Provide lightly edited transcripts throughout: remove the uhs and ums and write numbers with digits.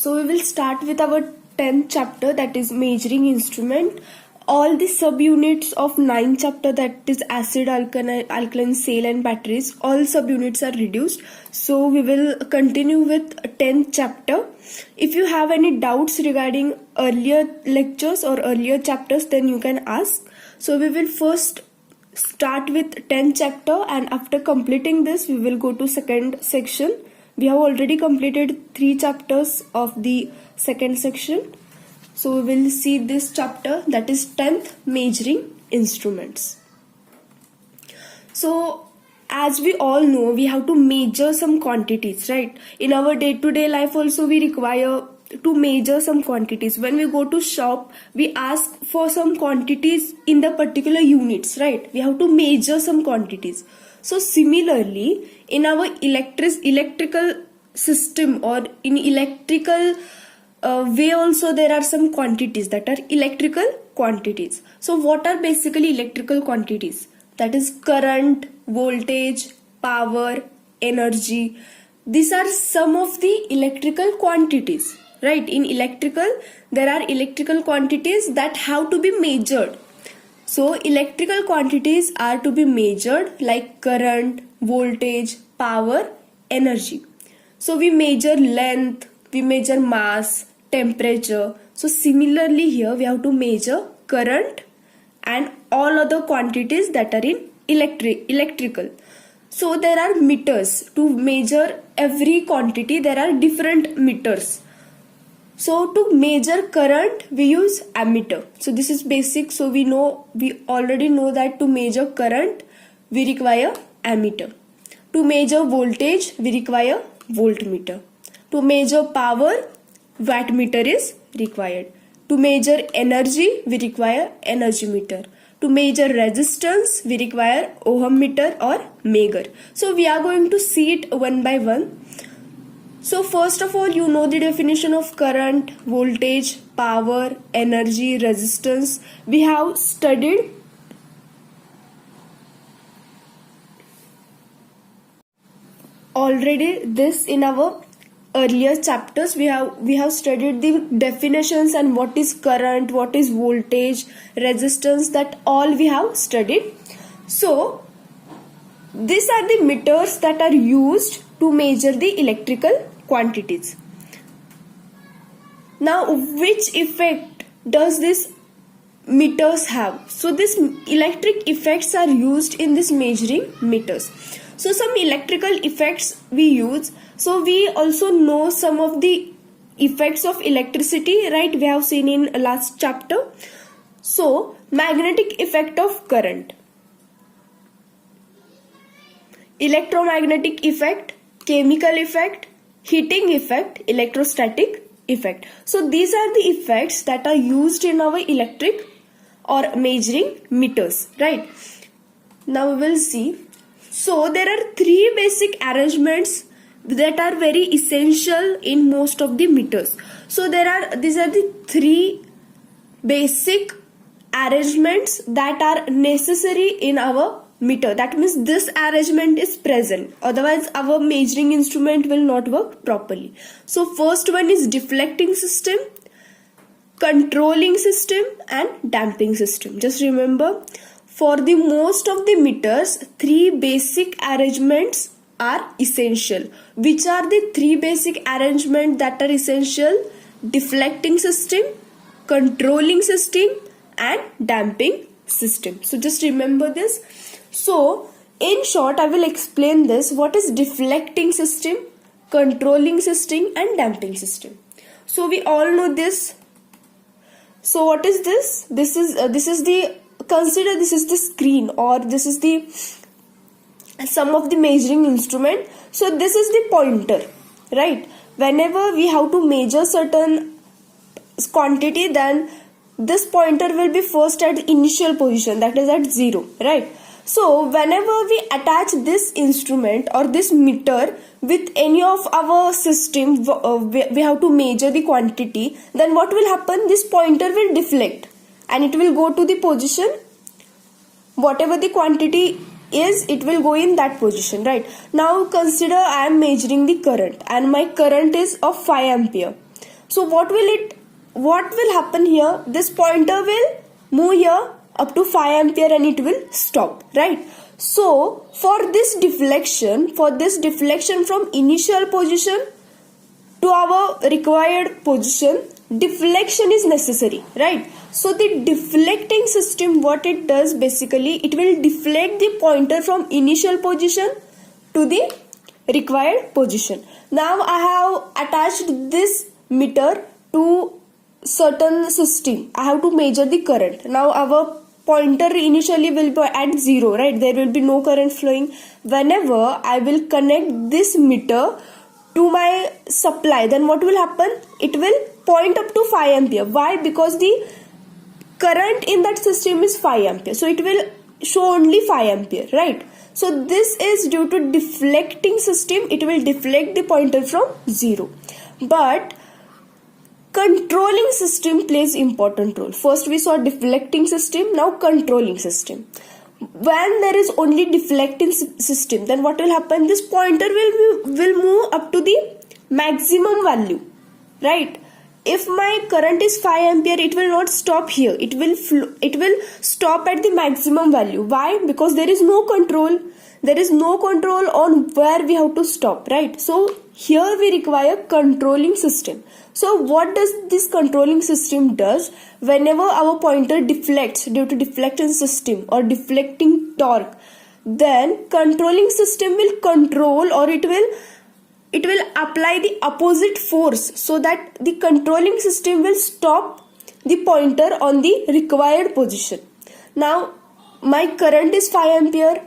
So we will start with our 10th chapter, that is measuring instrument. All the subunits of 9th chapter, that is acid, alkaline, cell and batteries, all subunits are reduced. So we will continue with 10th chapter. If you have any doubts regarding earlier lectures or earlier chapters, then you can ask. So we will first start with 10th chapter, and after completing this we will go to second section. We have already completed 3 chapters of the second section. So we will see this chapter, that is 10th, measuring instruments. So as we all know, we have to measure some quantities, right? In our day-to-day life also we require to measure some quantities. When we go to shop, we ask for some quantities in the particular units, right? We have to measure some quantities. So similarly, in our electrical system or in electrical way also, there are some quantities that are electrical quantities. So what are basically electrical quantities? That is current, voltage, power, energy. These are some of the electrical quantities, right? In electrical, there are electrical quantities that have to be measured. So electrical quantities are to be measured like current, voltage, power, energy. So we measure length, we measure mass, temperature. So similarly here we have to measure current and all other quantities that are in electrical. So there are meters to measure every quantity. There are different meters. So to measure current we use ammeter. So this is basic. So we already know that to measure current we require ammeter. To measure voltage we require voltmeter. To measure power, wattmeter is required. To measure energy we require energy meter. To measure resistance we require ohm meter or Megger. So we are going to see it one by one. So first of all, you know the definition of current, voltage, power, energy, resistance. We have studied already this in our earlier chapters. We have studied the definitions and what is current, what is voltage, resistance, that all we have studied. So these are the meters that are used to measure the electrical quantities. Now which effect does this meters have? So these electric effects are used in this measuring meters. So some electrical effects we use. So we also know some of the effects of electricity, right? We have seen in last chapter. So magnetic effect of current, electromagnetic effect, chemical effect, heating effect, electrostatic effect. So these are the effects that are used in our electric or measuring meters, right? Now we will see. So there are 3 basic arrangements that are very essential in most of the meters. So these are the 3 basic arrangements that are necessary in our meter. That means this arrangement is present, otherwise our measuring instrument will not work properly. So first one is deflecting system, controlling system and damping system. Just remember, for the most of the meters 3 basic arrangements are essential. Which are the 3 basic arrangements that are essential? Deflecting system, controlling system and damping system. So just remember this. So in short I will explain this. What is deflecting system, controlling system and damping system? So we all know this. So what is this? This is the, consider this is the screen, or this is the some of the measuring instrument. So this is the pointer, right? Whenever we have to measure certain quantity, then this pointer will be first at initial position, that is at 0, right? So whenever we attach this instrument or this meter with any of our system, we have to measure the quantity, then what will happen? This pointer will deflect and it will go to the position, whatever the quantity is, it will go in that position, right? Now consider I am measuring the current and my current is of 5 ampere. So what will happen here? This pointer will move here up to 5 ampere and it will stop, right? So for this deflection from initial position to our required position, deflection is necessary, right? So the deflecting system, what it does basically, it will deflect the pointer from initial position to the required position. Now I have attached this meter to certain system. I have to measure the current. Now our pointer initially will be at 0, right? There will be no current flowing. Whenever I will connect this meter to my supply, then what will happen? It will point up to 5 ampere. Why? Because the current in that system is 5 ampere. So it will show only 5 ampere, right? So this is due to deflecting system. It will deflect the pointer from 0. But controlling system plays important role. First we saw deflecting system, now controlling system. When there is only deflecting system, then what will happen? This pointer will move up to the maximum value, right? If my current is 5 ampere, it will not stop here. It will stop at the maximum value. Why? Because there is no control. There is no control on where we have to stop, right? So here we require controlling system. So what does this controlling system does? Whenever our pointer deflects due to deflection system or deflecting torque, then controlling system will control, or it will apply the opposite force so that the controlling system will stop the pointer on the required position. Now my current is 5 ampere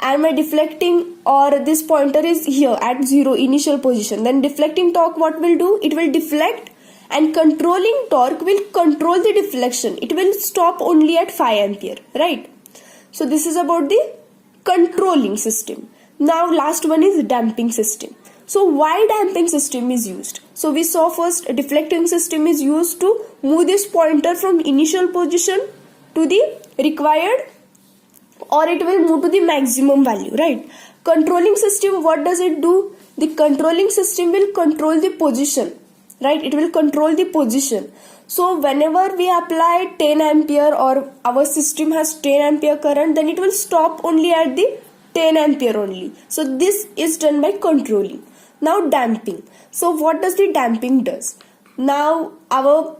and my deflecting or this pointer is here at 0 initial position. Then deflecting torque what will do? It will deflect, and controlling torque will control the deflection. It will stop only at 5 ampere, right? So this is about the controlling system. Now last one is damping system. So why damping system is used? So we saw first deflecting system is used to move this pointer from initial position to the required, or it will move to the maximum value, right? Controlling system, what does it do? The controlling system will control the position, right? It will control the position. So whenever we apply 10 ampere or our system has 10 ampere current, then it will stop only at the 10 ampere only. So this is done by controlling. Now damping. So what does the damping does? Now our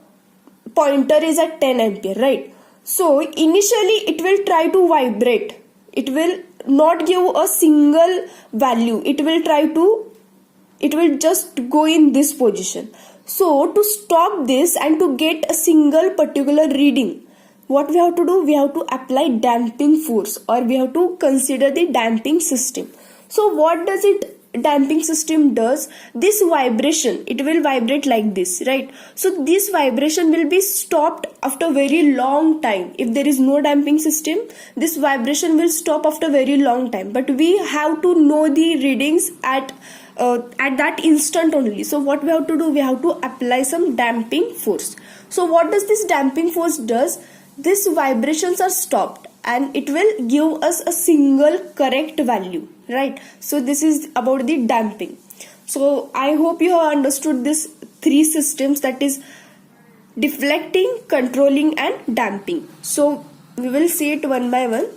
pointer is at 10 ampere, right? So initially it will try to vibrate. It will not give a single value. It will just go in this position. So to stop this and to get a single particular reading, what we have to do? We have to apply damping force, or we have to consider the damping system. So what does it damping system does? This vibration, it will vibrate like this, right? So this vibration will be stopped after very long time. If there is no damping system, this vibration will stop after very long time, but we have to know the readings at that instant only. So what we have to do? We have to apply some damping force. So what does this damping force does? These vibrations are stopped and it will give us a single correct value, right? So this is about the damping. So I hope you have understood these three systems, that is deflecting, controlling and damping. So we will see it one by one.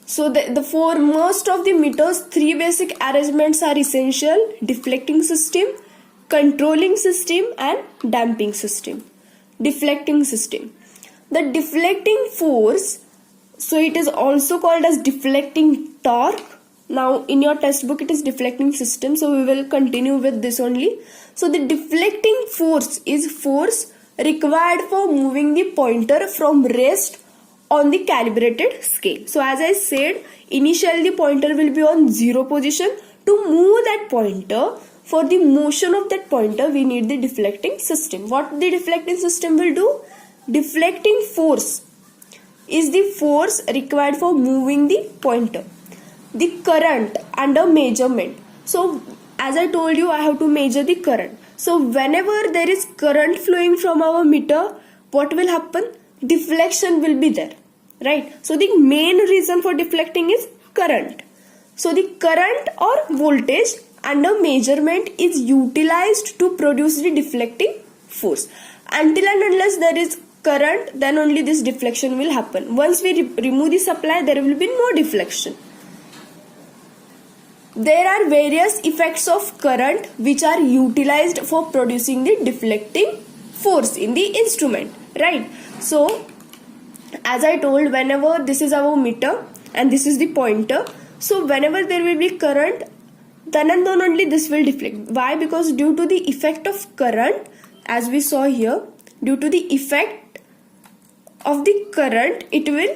So for most of the meters, three basic arrangements are essential: deflecting system, controlling system and damping system. Deflecting system. The deflecting force, so it is also called as deflecting torque. Now in your textbook it is deflecting system, so we will continue with this only. So the deflecting force is force required for moving the pointer from rest on the calibrated scale. So as I said, initially the pointer will be on 0 position. To move that pointer, for the motion of that pointer, we need the deflecting system. What the deflecting system will do? Deflecting force is the force required for moving the pointer. The current under measurement. So as I told you, I have to measure the current. So whenever there is current flowing from our meter, what will happen? Deflection will be there, right? So the main reason for deflecting is current. So the current or voltage and a measurement is utilized to produce the deflecting force. Until and unless there is current, then only this deflection will happen. Once we remove the supply, there will be no deflection. There are various effects of current which are utilized for producing the deflecting force in the instrument, right? So as I told, whenever this is our meter and this is the pointer, so whenever there will be current, then and then only this will deflect. Why? Because due to the effect of current, as we saw here, due to the effect of the current, it will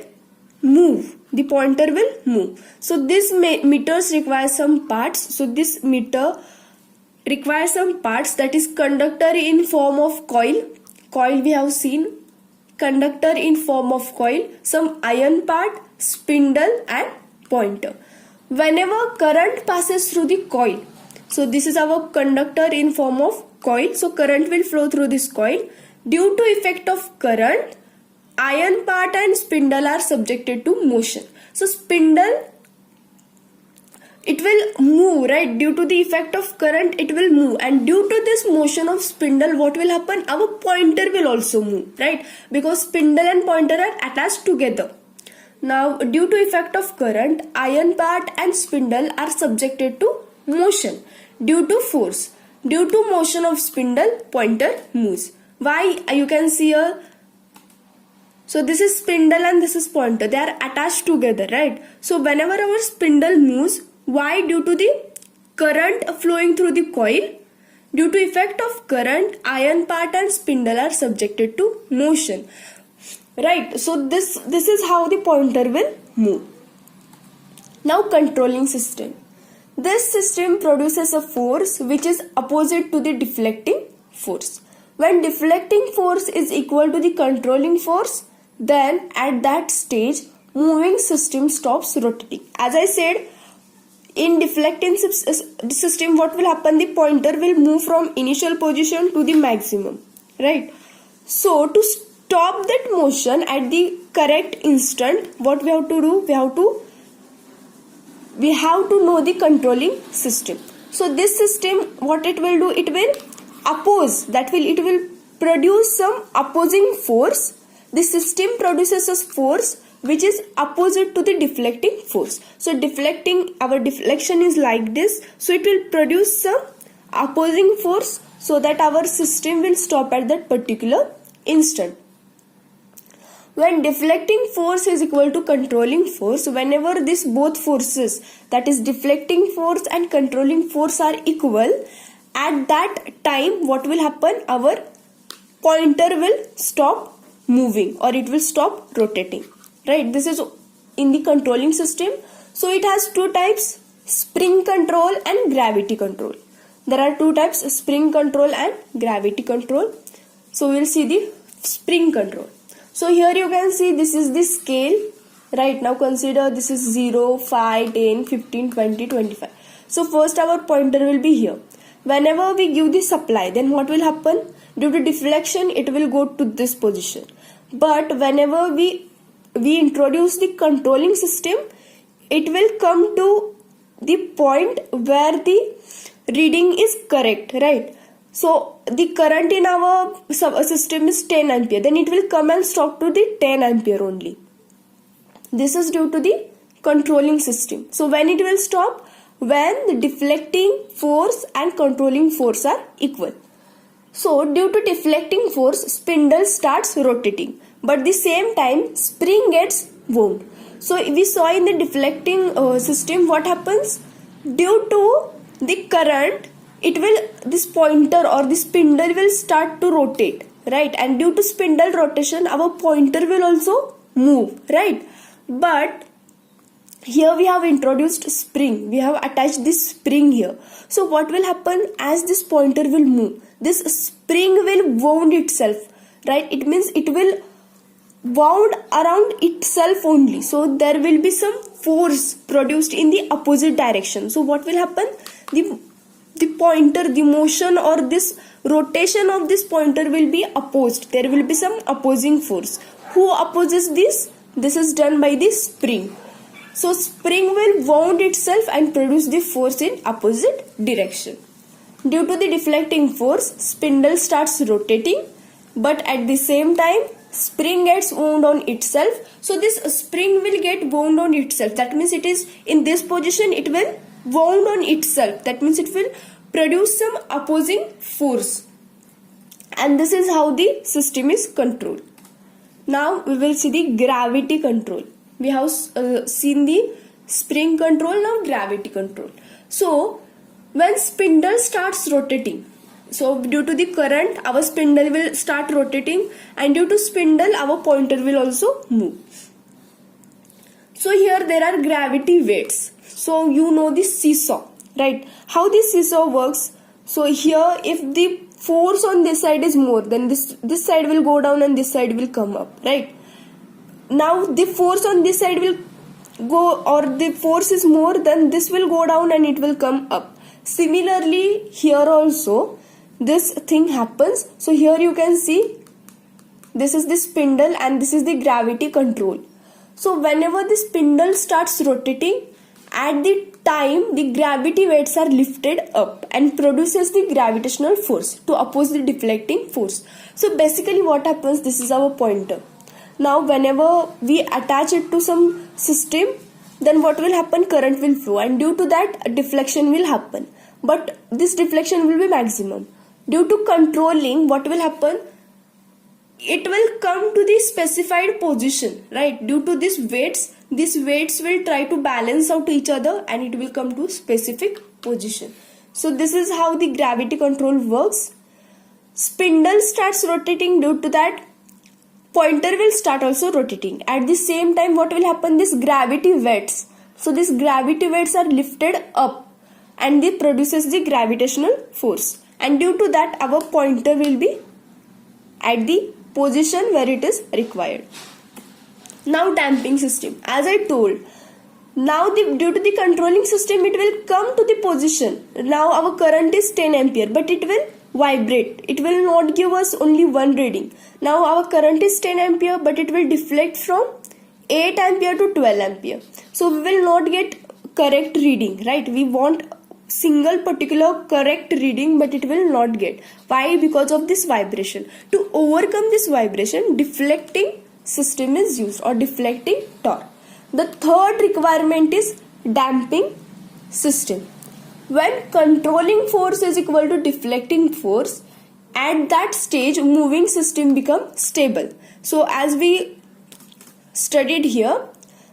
move. The pointer will move. So this meters require some parts. So this meter requires some parts, that is conductor in form of coil. Coil we have seen. Conductor in form of coil. Some iron part, spindle and pointer. Whenever current passes through the coil, so this is our conductor in form of coil. So current will flow through this coil. Due to effect of current, iron part and spindle are subjected to motion. So spindle, it will move, right? Due to the effect of current, it will move, and due to this motion of spindle, what will happen? Our pointer will also move, right? Because spindle and pointer are attached together. Now due to effect of current, iron part and spindle are subjected to motion. Due to force, due to motion of spindle, pointer moves. Why? You can see here. So this is spindle and this is pointer. They are attached together, right? So whenever our spindle moves, why? Due to the current flowing through the coil. Due to effect of current, iron part and spindle are subjected to motion, right? So this is how the pointer will move. Now controlling system. This system produces a force which is opposite to the deflecting force. When deflecting force is equal to the controlling force, then at that stage moving system stops rotating. As I said, in deflecting system, what will happen? The pointer will move from initial position to the maximum, right? So to stop that motion at the correct instant, what we have to do? We have to know the controlling system. So this system, what it will do? It will oppose. It will produce some opposing force. The system produces a force which is opposite to the deflecting force. So our deflection is like this. So it will produce some opposing force so that our system will stop at that particular instant. When deflecting force is equal to controlling force, whenever these both forces, that is deflecting force and controlling force, are equal, at that time what will happen? Our pointer will stop moving or it will stop rotating, right? This is in the controlling system. So it has two types, spring control and gravity control. There are two types, spring control and gravity control. So we will see the spring control. So here you can see this is the scale, right? Now consider this is 0, 5, 10, 15, 20, 25. So first our pointer will be here. Whenever we give the supply, then what will happen? Due to deflection, it will go to this position. But whenever we introduce the controlling system, it will come to the point where the reading is correct, right? So the current in our system is 10 ampere. Then it will come and stop to the 10 ampere only. This is due to the controlling system. So when it will stop? When the deflecting force and controlling force are equal. So due to deflecting force, spindle starts rotating. But at the same time, spring gets wound. So we saw in the deflecting system what happens? Due to the current, this pointer or the spindle will start to rotate, right? And due to spindle rotation, our pointer will also move, right? But here we have introduced spring. We have attached this spring here. So what will happen? As this pointer will move, this spring will wound itself, right? It means it will wound around itself only. So there will be some force produced in the opposite direction. So what will happen? The pointer, the motion or this rotation of this pointer will be opposed. There will be some opposing force. Who opposes this? This is done by the spring. So spring will wound itself and produce the force in opposite direction. Due to the deflecting force, spindle starts rotating, but at the same time spring gets wound on itself. So this spring will get wound on itself. That means it is in this position, it will wound on itself. That means it will produce some opposing force. And this is how the system is controlled. Now we will see the gravity control. We have seen the spring control, now gravity control. So when spindle starts rotating, so due to the current our spindle will start rotating, and due to spindle our pointer will also move. So here there are gravity weights. So you know the seesaw, right? How the seesaw works? So here if the force on this side is more, then this side will go down and this side will come up, right? Now the force on this side will go, or the force is more, then this will go down and it will come up. Similarly here also this thing happens. So here you can see this is the spindle and this is the gravity control. So whenever the spindle starts rotating, at the time the gravity weights are lifted up and produces the gravitational force to oppose the deflecting force. So basically what happens, this is our pointer. Now whenever we attach it to some system, then what will happen? Current will flow, and due to that deflection will happen. But this deflection will be maximum. Due to controlling, what will happen? It will come to the specified position, right? Due to these weights will try to balance out each other and it will come to specific position. So this is how the gravity control works. Spindle starts rotating, due to that pointer will start also rotating. At the same time what will happen? This gravity weights. So these gravity weights are lifted up and they produces the gravitational force. And due to that our pointer will be at the position where it is required. Now damping system. As I told, now due to the controlling system it will come to the position. Now our current is 10 ampere, but it will vibrate. It will not give us only one reading. Now our current is 10 ampere, but it will deflect from 8 ampere to 12 ampere. So we will not get correct reading, right? We want single particular correct reading, but it will not get. Why? Because of this vibration. To overcome this vibration, deflecting system is used, or deflecting torque. The third requirement is damping system. When controlling force is equal to deflecting force, at that stage moving system becomes stable. So as we studied here,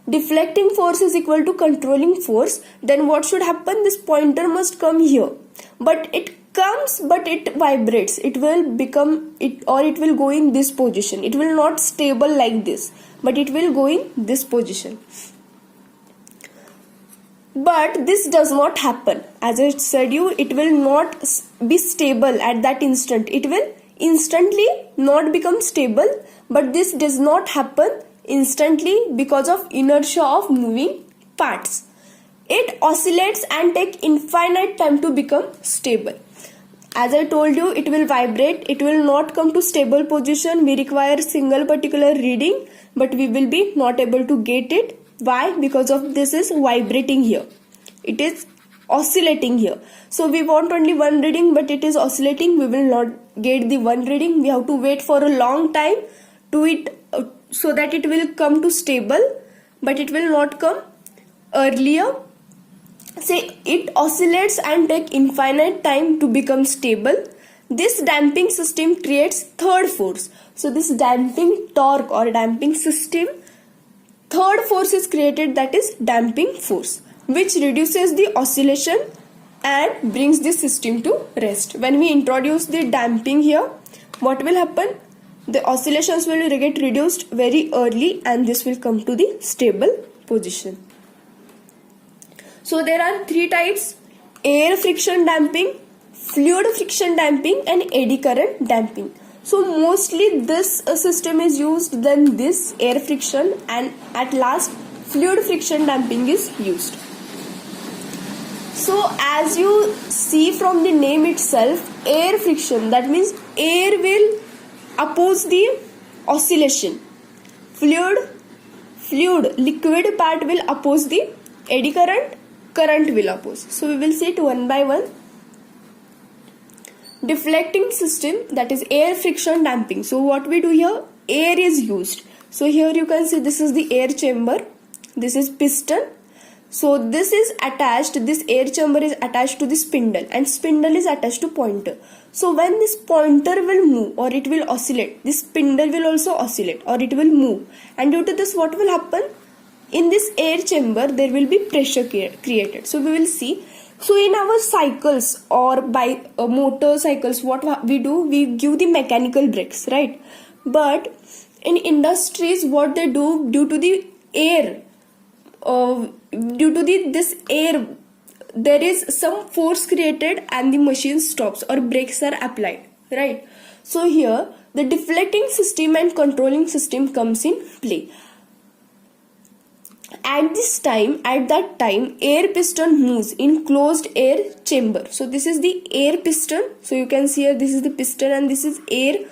deflecting force is equal to controlling force, then what should happen? This pointer must come here, but it comes, but it vibrates. It will become it, or it will go in this position. It will not stable like this, but it will go in this position. But this does not happen. As I said you, it will not be stable at that instant. It will instantly not become stable, but this does not happen instantly because of inertia of moving parts. It oscillates and takes infinite time to become stable. As I told you, it will vibrate. It will not come to stable position. We require single particular reading, but we will be not able to get it. Why? Because of this is vibrating here. It is oscillating here. So we want only one reading, but it is oscillating. We will not get the one reading. We have to wait for a long time to it so that it will come to stable, but it will not come earlier. Say it oscillates and take infinite time to become stable. This damping system creates third force. So this damping torque or damping system, third force is created, that is damping force, which reduces the oscillation and brings the system to rest. When we introduce the damping here, what will happen? The oscillations will get reduced very early and this will come to the stable position. So there are three types: air friction damping, fluid friction damping, and eddy current damping. So mostly this system is used, then this air friction, and at last fluid friction damping is used. So as you see from the name itself, air friction, that means air will oppose the oscillation. Fluid fluid, liquid part will oppose the eddy current, current will oppose. So we will see it one by one. Deflecting system, that is air friction damping. So what we do here, air is used. So here you can see this is the air chamber, this is piston. So this is attached, this air chamber is attached to the spindle and spindle is attached to pointer. So when this pointer will move or it will oscillate, this spindle will also oscillate or it will move, and due to this what will happen, in this air chamber there will be pressure created. So we will see. So in our cycles or by motorcycles, what we do, we give the mechanical brakes, right? But in industries, what they do, due to the air, due to this air, there is some force created and the machine stops or brakes are applied, right? So here the deflecting system and controlling system comes in play. At that time, air piston moves in closed air chamber. So this is the air piston. So you can see here, this is the piston and this is air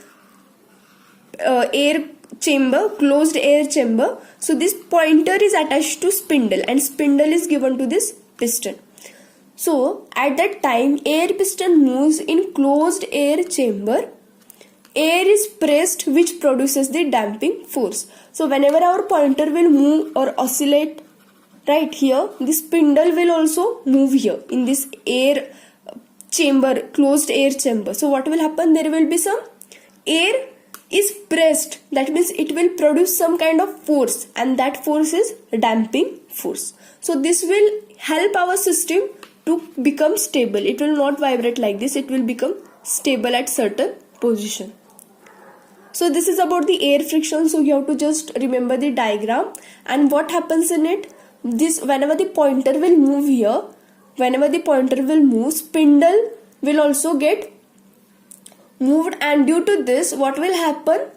chamber, closed air chamber. So this pointer is attached to spindle and spindle is given to this piston. So at that time, air piston moves in closed air chamber. Air is pressed, which produces the damping force. So whenever our pointer will move or oscillate, right here, the spindle will also move here in this air chamber, closed air chamber. So what will happen, there will be some air is pressed, that means it will produce some kind of force, and that force is damping force. So this will help our system to become stable. It will not vibrate like this, it will become stable at certain position. So this is about the air friction. So you have to just remember the diagram and what happens in it. This, whenever the pointer will move here, whenever the pointer will move, spindle will also get moved, and due to this what will happen,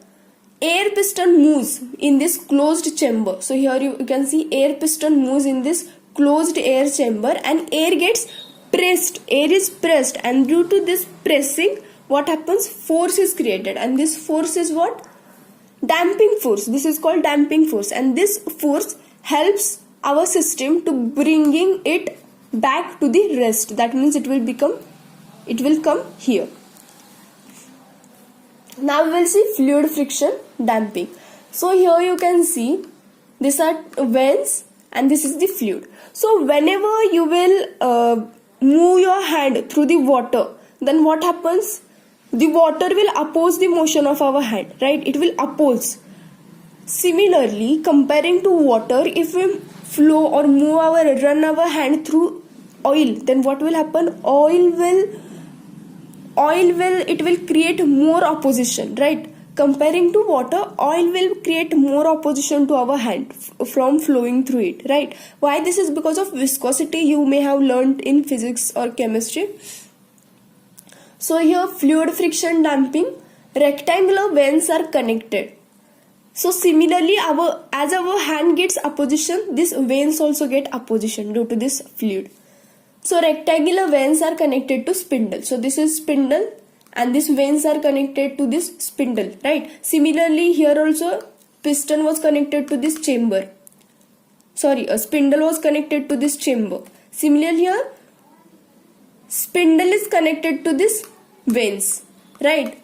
air piston moves in this closed chamber. So here you can see air piston moves in this closed air chamber and air gets pressed, air is pressed, and due to this pressing what happens, force is created, and this force is what, damping force. This is called damping force, and this force helps our system to bringing it back to the rest. That means it will come here. Now we will see fluid friction damping. So here you can see these are vanes and this is the fluid. So whenever you will move your hand through the water, then what happens, the water will oppose the motion of our hand, right? It will oppose. Similarly, comparing to water, if we flow or run our hand through oil, then what will happen, it will create more opposition, right? Comparing to water, oil will create more opposition to our hand from flowing through it, right? Why this is because of viscosity, you may have learned in physics or chemistry. So here fluid friction damping, rectangular vanes are connected. So similarly, as our hand gets opposition, these vanes also get opposition due to this fluid. So rectangular vanes are connected to spindle. So this is spindle and these vanes are connected to this spindle, right? Similarly, here also piston was connected to this chamber. A spindle was connected to this chamber. Similarly, here spindle is connected to this vanes, right?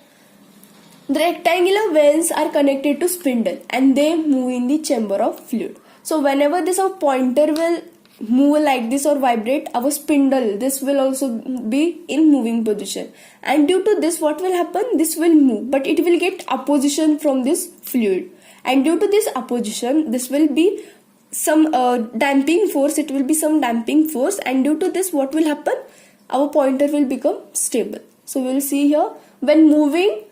The rectangular vanes are connected to spindle and they move in the chamber of fluid. So whenever this our pointer will move like this or vibrate, our spindle, this will also be in moving position, and due to this what will happen, this will move but it will get opposition from this fluid, and due to this opposition this will be some damping force, it will be some damping force, and due to this what will happen, our pointer will become stable. So we will see here, when moving,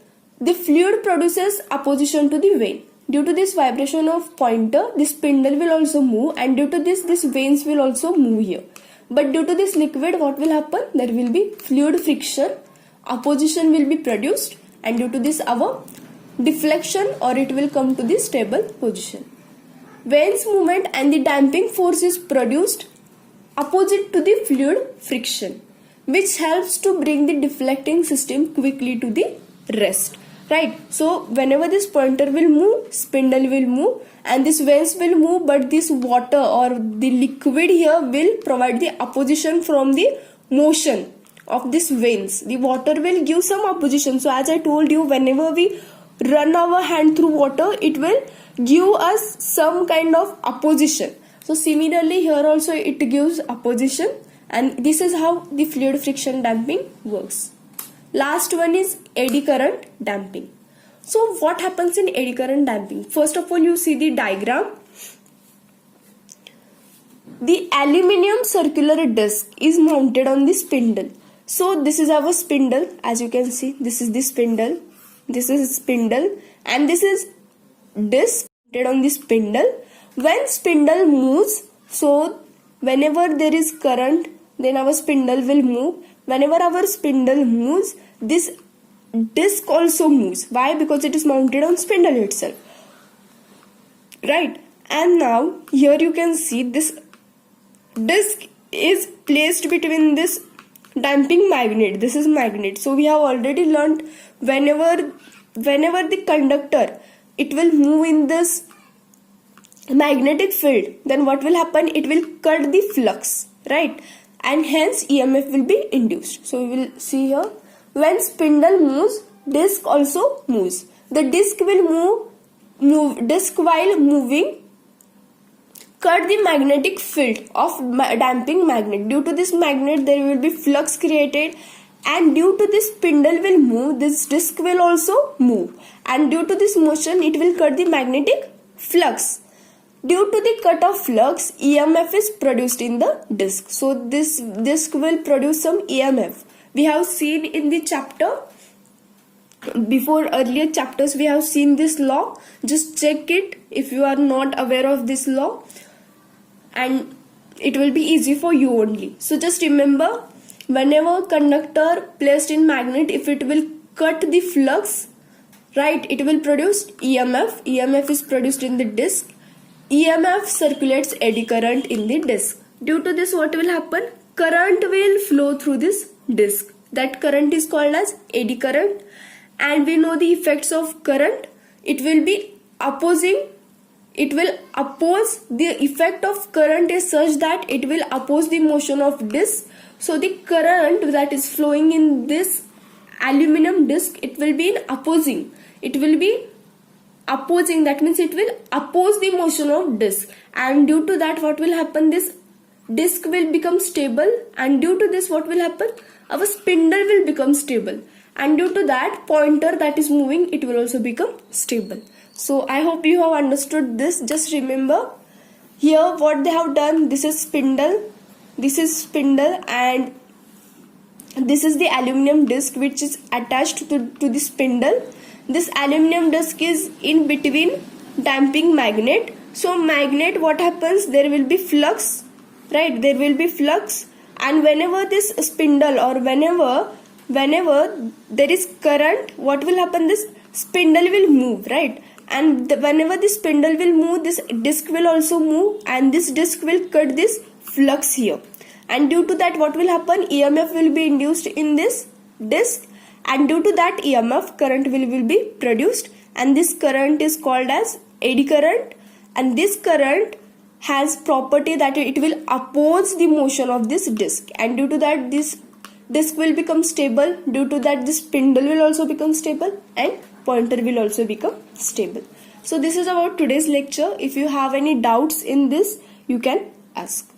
the fluid produces opposition to the vane. Due to this vibration of pointer, the spindle will also move, and due to this vanes will also move here. But due to this liquid, what will happen? There will be fluid friction, opposition will be produced, and due to this our deflection, or it will come to the stable position. Vanes movement and the damping force is produced opposite to the fluid friction, which helps to bring the deflecting system quickly to the rest. right? So whenever this pointer will move, spindle will move, and this vanes will move, but this water or the liquid here will provide the opposition from the motion of these veins. The water will give some opposition. So as I told you, whenever we run our hand through water, it will give us some kind of opposition. So similarly here also it gives opposition, and this is how the fluid friction damping works. Last one is eddy current damping. So what happens in eddy current damping? First of all, you see the diagram. The aluminium circular disc is mounted on the spindle. So this is our spindle, as you can see. This is the spindle. This is spindle, and this is disc mounted on the spindle. When spindle moves, so whenever there is current, then our spindle will move. Whenever our spindle moves, this disc also moves. Why? Because it is mounted on spindle itself, right? And now here you can see this disc is placed between this damping magnet. This is magnet. So we have already learned whenever the conductor, it will move in this magnetic field, then what will happen? It will cut the flux, right? And hence EMF will be induced. So we will see here, when spindle moves, disc also moves. The disc will move disc while moving cut the magnetic field of damping magnet. Due to this magnet, there will be flux created, and due to this spindle will move, this disc will also move, and due to this motion, it will cut the magnetic flux. Due to the cut of flux, EMF is produced in the disc. So this disc will produce some EMF. We have seen in the chapter, before earlier chapters, we have seen this law. Just check it if you are not aware of this law, and it will be easy for you only. So just remember, whenever conductor placed in magnet, if it will cut the flux, right, it will produce EMF. EMF is produced in the disc. EMF circulates eddy current in the disc. Due to this, what will happen? Current will flow through this disc. That current is called as eddy current, and we know the effects of current. It will be opposing. It will oppose, the effect of current is such that it will oppose the motion of disc. So the current that is flowing in this aluminum disc, it will be in opposing. It will be opposing, that means it will oppose the motion of disc, and due to that, what will happen? This disc will become stable, and due to this, what will happen? Our spindle will become stable, and due to that, pointer that is moving, it will also become stable. So I hope you have understood this. Just remember here what they have done. This is spindle, and this is the aluminum disc which is attached to the spindle. This aluminum disc is in between damping magnet. So magnet, what happens? There will be flux, right? There will be flux, and whenever this spindle or whenever there is current, what will happen? This spindle will move, right? And whenever the spindle will move, this disc will also move, and this disc will cut this flux here. And due to that, what will happen? EMF will be induced in this disc, and due to that EMF, current will be produced, and this current is called as eddy current, and this current has property that it will oppose the motion of this disc, and due to that this disc will become stable. Due to that, this spindle will also become stable, and pointer will also become stable. So this is about today's lecture. If you have any doubts in this, you can ask.